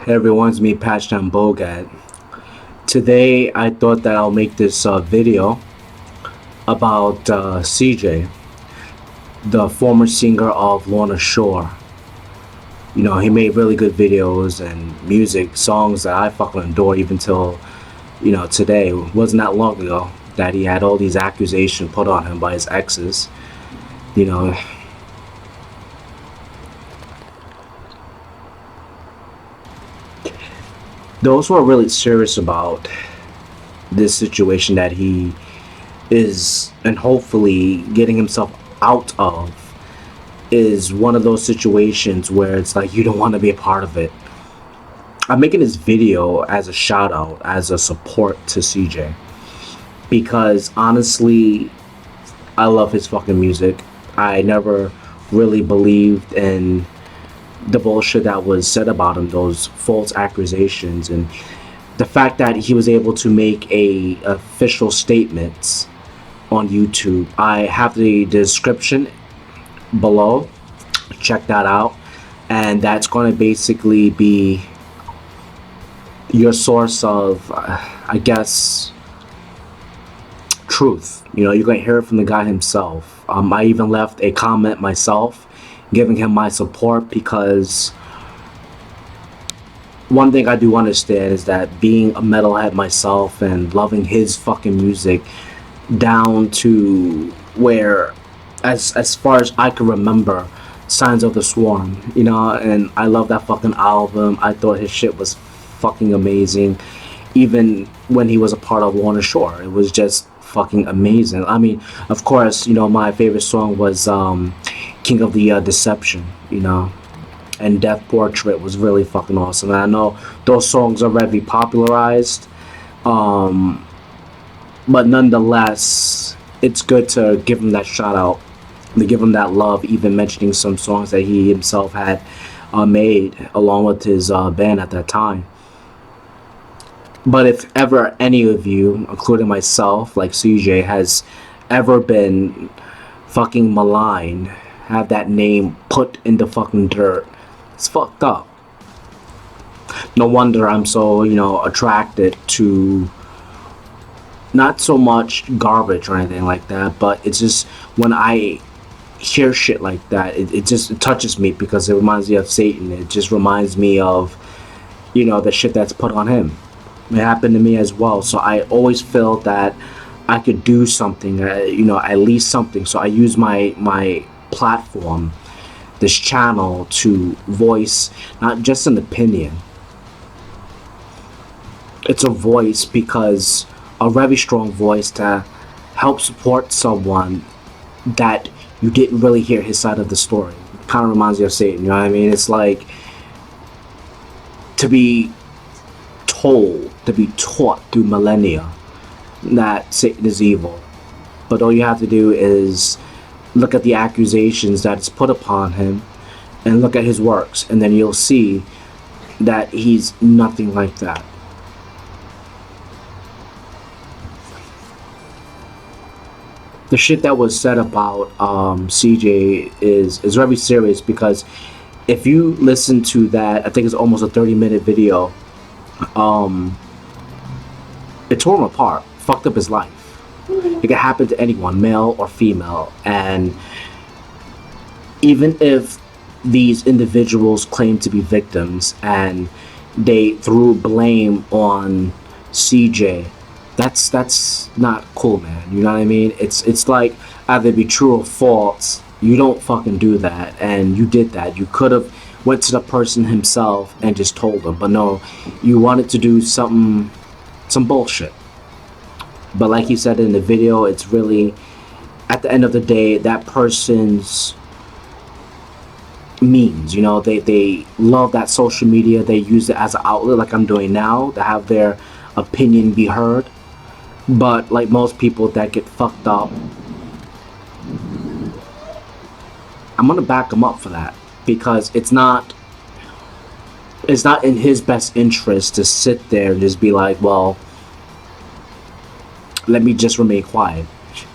Hey everyone, it's me, Patchdown Bogat. Today, I thought that I'll make this video about CJ, the former singer of Lorna Shore. You know, he made really good videos and music, songs that I fucking adore even till, today. It wasn't that long ago that he had all these accusations put on him by his exes. You know, those who are really serious about this situation that he is and hopefully getting himself out of is one of those situations where it's like you don't want to be a part of it. I'm making this video as a shout out, as a support to CJ because honestly, I love his fucking music. I never really believed in the bullshit that was said about him, those false accusations, and the fact that he was able to make a official statements on YouTube. I have the description below. Check that out, and that's going to basically be your source of, I guess, truth. You know, you're going to hear it from the guy himself. I even left a comment myself, giving him my support because one thing I do understand is that being a metalhead myself and loving his fucking music down to where, as far as I can remember, Signs of the Swarm, you know, and I love that fucking album. I thought his shit was fucking amazing. Even when he was a part of Lorna Shore, it was just fucking amazing. I mean, of course, you know, my favorite song was King of the Deception, you know, and Death Portrait was really fucking awesome. And I know those songs are very popularized, but nonetheless, it's good to give him that shout out, to give him that love, even mentioning some songs that he himself had made along with his band at that time. But if ever any of you, including myself, like CJ, has ever been fucking maligned, have that name put in the fucking dirt, it's fucked up. No wonder I'm so, you know, attracted to not so much garbage or anything like that, but it's just when I hear shit like that, it touches me because it reminds me of Satan. It just reminds me of, you know, the shit that's put on him. It happened to me as well. So I always felt that I could do something, you know, at least something. So I use my platform, this channel, to voice not just an opinion. It's a voice because a very strong voice to help support someone that you didn't really hear his side of the story. Kind of reminds me of Satan, you know what I mean? It's like to be told, to be taught through millennia that Satan is evil. But all you have to do is look at the accusations that is put upon him and look at his works, and then you'll see that he's nothing like that. The shit that was said about CJ is very serious because if you listen to that, I think it's almost a 30-minute video. It tore him apart, fucked up his life. It could happen to anyone, male or female, and even if these individuals claim to be victims and they threw blame on CJ, that's not cool, man. You know what I mean? It's like either be true or false. You don't fucking do that, and you did that. You could have went to the person himself and just told him, but no, you wanted to do some bullshit. But like he said in the video, it's really, at the end of the day, that person's means, you know, they love that social media. They use it as an outlet, like I'm doing now, to have their opinion be heard. But like most people that get fucked up, I'm gonna back him up for that because it's not in his best interest to sit there and just be like, well, let me just remain quiet.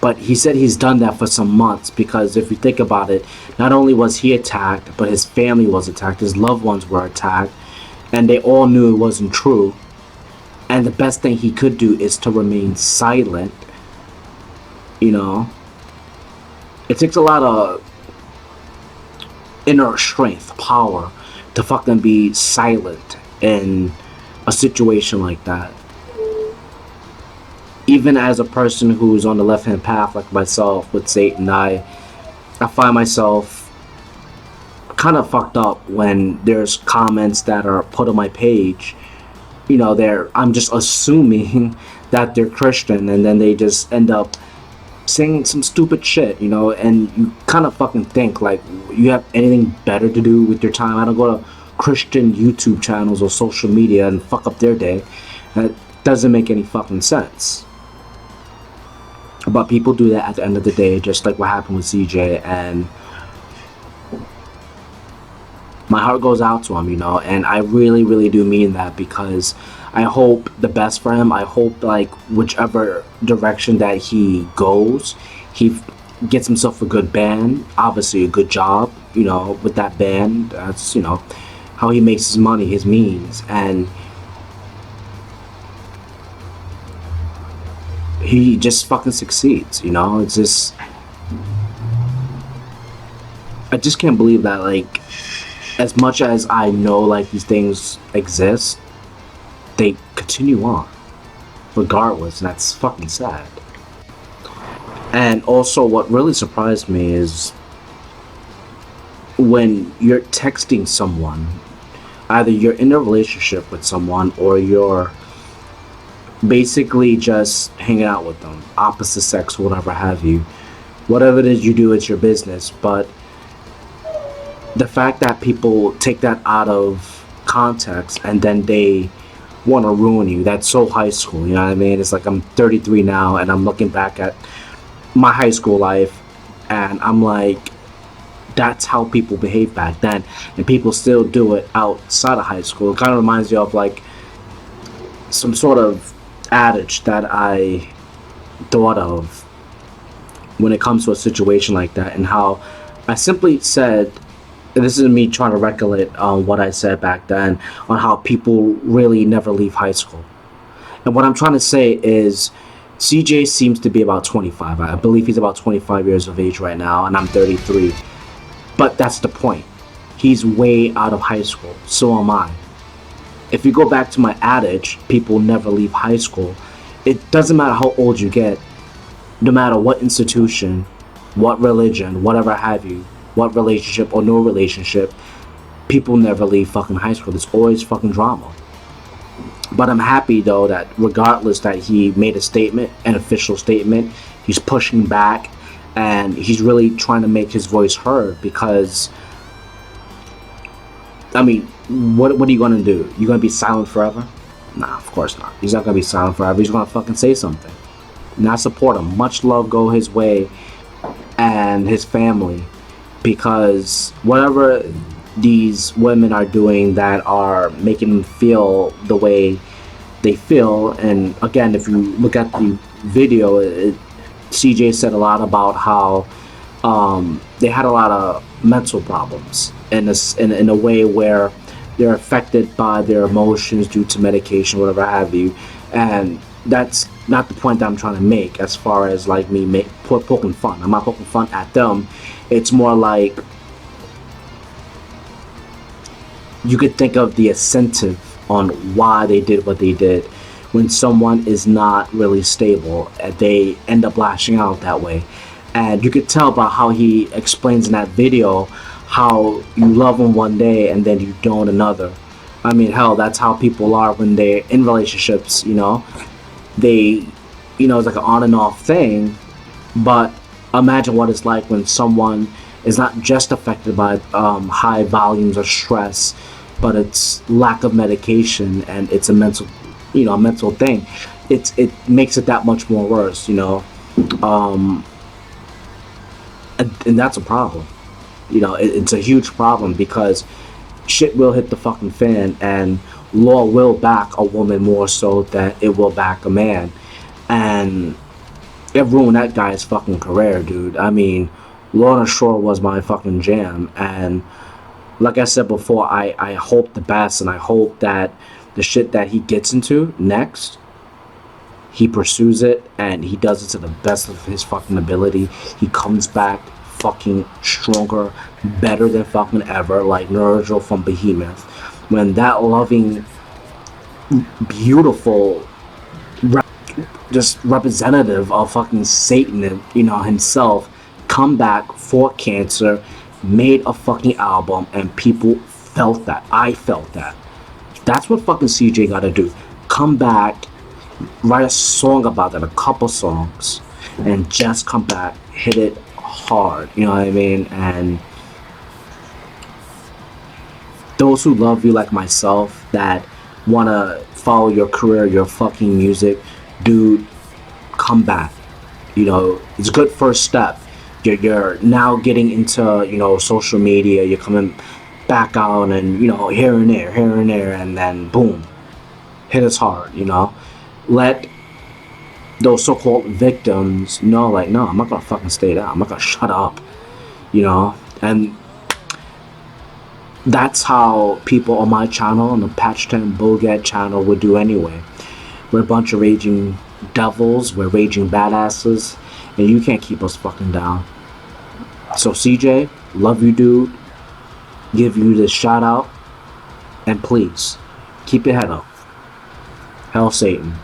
But he said he's done that for some months because if you think about it, not only was he attacked, but his family was attacked, his loved ones were attacked, and they all knew it wasn't true. And the best thing he could do is to remain silent. You know, it takes a lot of inner strength, power, to fucking be silent in a situation like that. Even as a person who's on the left hand path, like myself with Satan, I find myself kind of fucked up when there's comments that are put on my page. You know, I'm just assuming that they're Christian, and then they just end up saying some stupid shit, you know, and you kind of fucking think like you have anything better to do with your time. I don't go to Christian YouTube channels or social media and fuck up their day. That doesn't make any fucking sense. But people do that at the end of the day, just like what happened with CJ, and my heart goes out to him, you know, and I really, really do mean that, because I hope the best for him. I hope, like, whichever direction that he goes, he gets himself a good band, obviously a good job, you know, with that band. That's, you know, how he makes his money, his means, and he just fucking succeeds, you know. It's just, I just can't believe that, like, as much as I know, like, these things exist, they continue on regardless, and that's fucking sad. And also, what really surprised me is when you're texting someone, either you're in a relationship with someone or you're basically just hanging out with them, opposite sex, whatever have you, whatever it is you do, it's your business. But the fact that people take that out of context and then they want to ruin you, that's so high school, you know what I mean? It's like, I'm 33 now and I'm looking back at my high school life, and I'm like, that's how people behave back then, and people still do it outside of high school. It kind of reminds you of like some sort of adage that I thought of when it comes to a situation like that, and how I simply said, and this is me trying to recollect what I said back then, on how people really never leave high school. And what I'm trying to say is, CJ seems to be about 25. I believe he's about 25 years of age right now, and I'm 33. But that's the point. He's way out of high school. So am I. If you go back to my adage, people never leave high school, it doesn't matter how old you get, no matter what institution, what religion, whatever have you, what relationship or no relationship, people never leave fucking high school. There's always fucking drama. But I'm happy, though, that regardless that he made a statement, an official statement, he's pushing back, and he's really trying to make his voice heard, because, I mean, what are you going to do? You going to be silent forever? Nah, of course not. He's not going to be silent forever. He's going to fucking say something. And I support him. Much love go his way and his family, because whatever these women are doing that are making them feel the way they feel, and again, if you look at the video, CJ said a lot about how they had a lot of mental problems in a way where they're affected by their emotions due to medication, whatever have you, and that's not the point that I'm trying to make as far as like me poking fun. I'm not poking fun at them. It's more like, you could think of the incentive on why they did what they did. When someone is not really stable, they end up lashing out that way. And you could tell by how he explains in that video how you love them one day and then you don't another. I mean, hell, that's how people are when they're in relationships, you know. They, you know, it's like an on and off thing. But imagine what it's like when someone is not just affected by high volumes of stress, but it's lack of medication, and it's a mental, you know, a mental thing. It makes it that much more worse, you know. And that's a problem. You know, it's a huge problem, because shit will hit the fucking fan, and law will back a woman more so than it will back a man. And it ruined that guy's fucking career, dude. I mean, Lorna Shore was my fucking jam, and like I said before, I hope the best, and I hope that the shit that he gets into next, he pursues it and he does it to the best of his fucking ability. He comes back fucking stronger, better than fucking ever, like Virgil from Behemoth. When that loving, beautiful, just representative of fucking Satan, you know, himself, come back for Cancer, made a fucking album, and people felt that. I felt that. That's what fucking CJ gotta do. Come back, write a song about that, a couple songs, and just come back, hit it hard. You know what I mean? And those who love you like myself, that wanna follow your career, your fucking music, dude, come back. You know, it's a good first step. You're now getting into, you know, social media. You're coming back out, and you know, here and there, and then boom, hit us hard. You know, let those so-called victims know, like, no, I'm not gonna fucking stay down. I'm not gonna shut up. You know, and that's how people on my channel, on the Patch 10 Bogat channel, would do anyway. We're a bunch of raging devils, we're raging badasses, and you can't keep us fucking down. So CJ, love you, dude. Give you this shout out, and please keep your head up. Hell Satan.